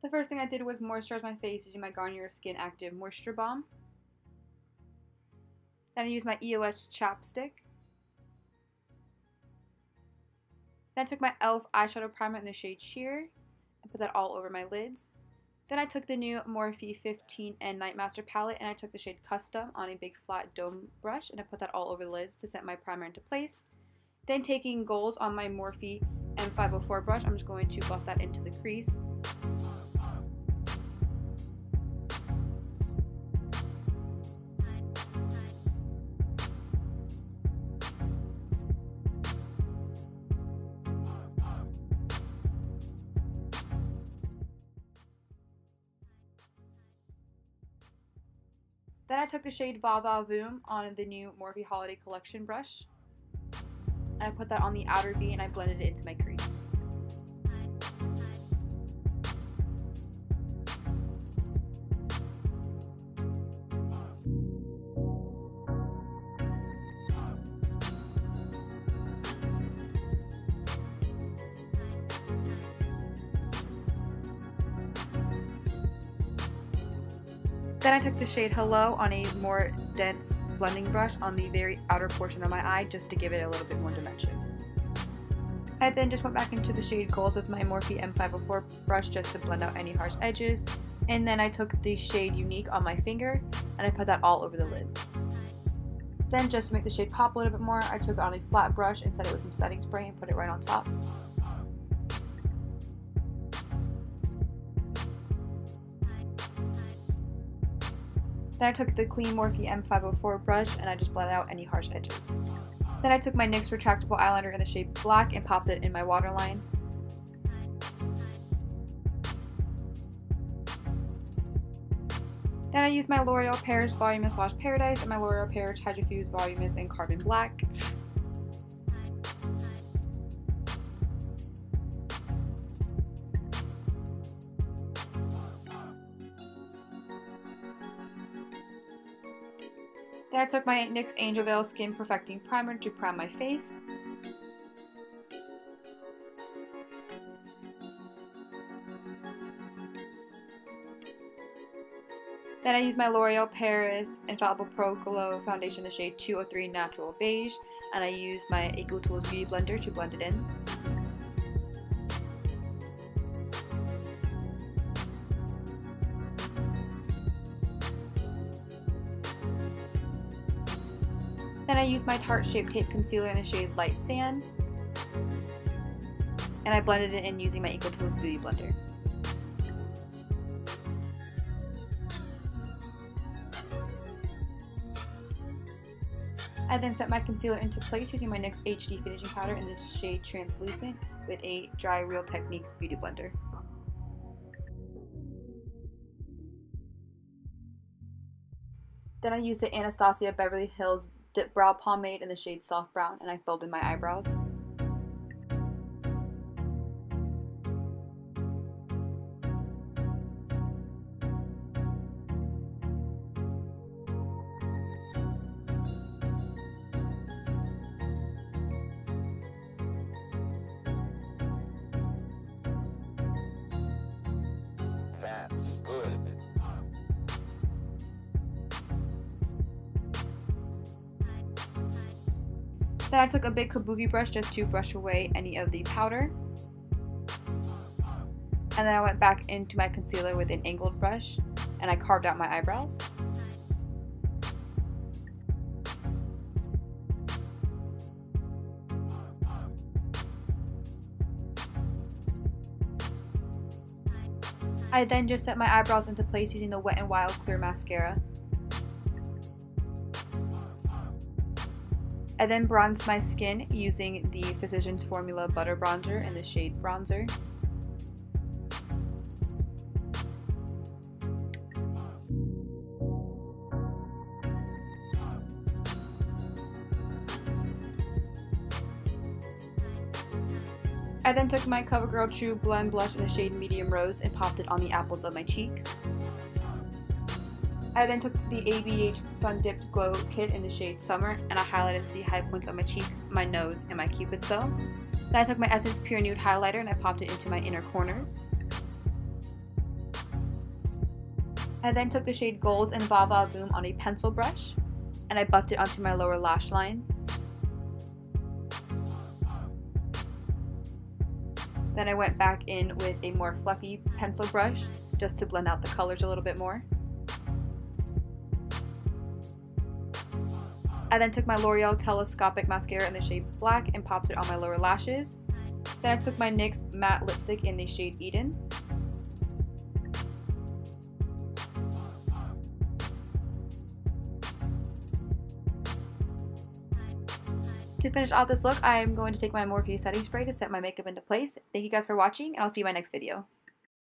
The first thing I did was moisturize my face using my Garnier Skin Active Moisture Balm. Then I used my EOS chapstick. Then I took my e.l.f. eyeshadow primer in the shade Sheer and put that all over my lids. Then I took the new Morphe 15 and Nightmaster palette and I took the shade Custom on a big flat dome brush and I put that all over the lids to set my primer into place. Then taking gold on my Morphe M504 brush, I'm just going to buff that into the crease. Then I took the shade Va Va Voom on the new Morphe Holiday Collection brush. And I put that on the outer V and I blended it into my crease. Then I took the shade Hello on a more dense blending brush on the very outer portion of my eye just to give it a little bit more dimension. I then just went back into the shade Gold with my Morphe M504 brush just to blend out any harsh edges. And then I took the shade Unique on my finger and I put that all over the lid. Then just to make the shade pop a little bit more, I took it on a flat brush and set it with some setting spray and put it right on top. Then I took the clean Morphe M504 brush and I just blended out any harsh edges. Then I took my NYX retractable eyeliner in the shade Black and popped it in my waterline. Then I used my L'Oreal Paris Voluminous Lash Paradise and my L'Oreal Paris Hydrofuse Voluminous in Carbon Black. Then I took my NYX Angel Veil Skin Perfecting Primer to prime my face. Then I used my L'Oreal Paris Infallible Pro Glow Foundation in the shade 203 Natural Beige, and I used my EcoTools Beauty Blender to blend it in. Then I used my Tarte Shape Tape Concealer in the shade Light Sand, and I blended it in using my EcoTools Beauty Blender. I then set my concealer into place using my NYX HD Finishing Powder in the shade Translucent with a Dry Real Techniques Beauty Blender. Then I used the Anastasia Beverly Hills Dip Brow Pomade in the shade Soft Brown and I filled in my eyebrows. That's good. Then I took a big kabuki brush just to brush away any of the powder. And then I went back into my concealer with an angled brush and I carved out my eyebrows. I then just set my eyebrows into place using the Wet n Wild Clear Mascara. I then bronzed my skin using the Physicians Formula Butter Bronzer in the shade Bronzer. I then took my CoverGirl True Blend Blush in the shade Medium Rose and popped it on the apples of my cheeks. I then took the ABH Sun Dipped Glow Kit in the shade Summer and I highlighted the high points on my cheeks, my nose, and my cupid's bow. Then I took my Essence Pure Nude Highlighter and I popped it into my inner corners. I then took the shade Golds and Va Va Boom on a pencil brush, and I buffed it onto my lower lash line. Then I went back in with a more fluffy pencil brush just to blend out the colors a little bit more. I then took my L'Oreal Telescopic Mascara in the shade Black and popped it on my lower lashes. Then I took my NYX matte lipstick in the shade Eden. To finish off this look, I am going to take my Morphe setting spray to set my makeup into place. Thank you guys for watching, and I'll see you in my next video.